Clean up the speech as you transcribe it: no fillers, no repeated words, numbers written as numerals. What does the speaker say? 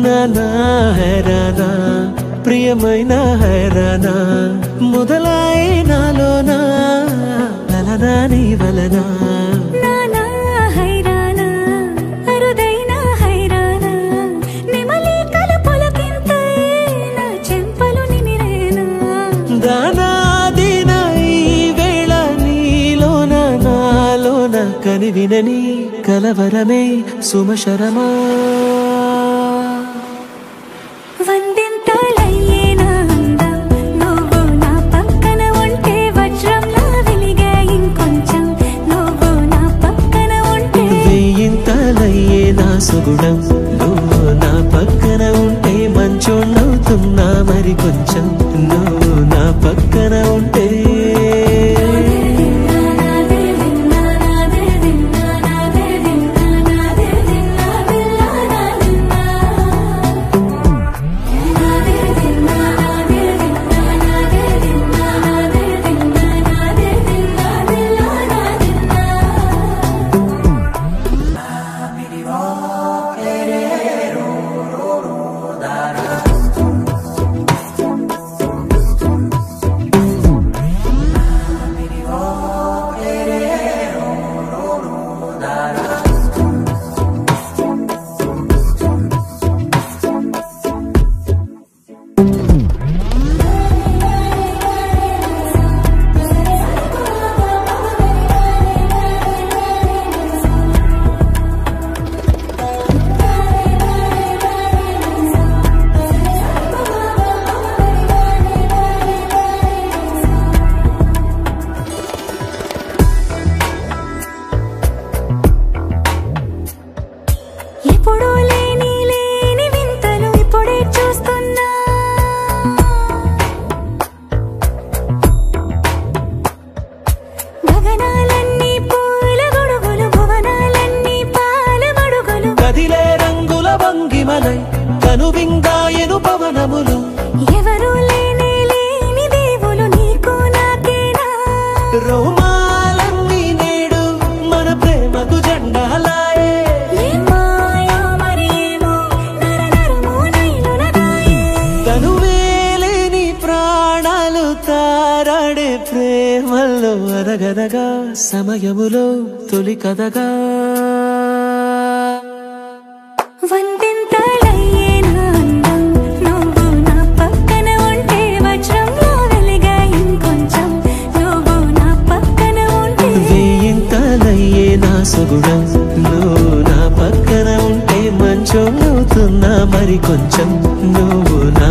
నానా హైరానా ప్రియమైన హైరానా మొదలై నాలోనా లలనా నీ వలనా నానా హైరానా అరుదైన హైరానా నిమలి కలుపులకింతై నా చెంపలు నిమిరేనా దానాదిన ఈ వేళ నీలోన నాలోన కనివినని కలవరమే సుమశరమా వందింతలయ్యేనా అందం నువ్వు నా పక్కన ఉంటే వజ్రంలా వెలిగే ఇంకొంచెం నువ్వు నా పక్కన ఉంటే వెయ్యింతలయ్యే నా సుగుణం నువ్వు నా పక్కన ఉంటే మంచోణ్ణవుతున్నా మరి కొంచెం నువ్వు నా పక్కన ఉంటే ఎప్పుడూ లేని వింతలు ఇప్పుడే చూస్తున్నా గగనాలన్నీ పూల గొడుగులు భువనాలన్నీ పాల మడుగులు కదిలే రంగుల భంగిమలై కనువిందాయను పవనములు ఎవరూ లేని దేవులు నీకు నాకేనా రోమాలన్నీ నేడు మన ప్రేమకు జెండాలాయే మాయో మరేమో నరనరమో నైలునదాయే కనువేలేని ప్రాణాలు తారాడే ప్రేమల్లో అనగనగా సమయములో తొలి కథగా వందింతలయ్యేనా అందం నువ్వు నా పక్కన ఉంటే వజ్రంలా వెలిగే ఇంకొంచెం నువ్వు నా పక్కన ఉంటే వెయ్యింతలయ్యే నా సుగుణం నువ్వు నా పక్కన ఉంటే మంచోణ్ణవుతున్నా మరి కొంచెం నువ్వు నా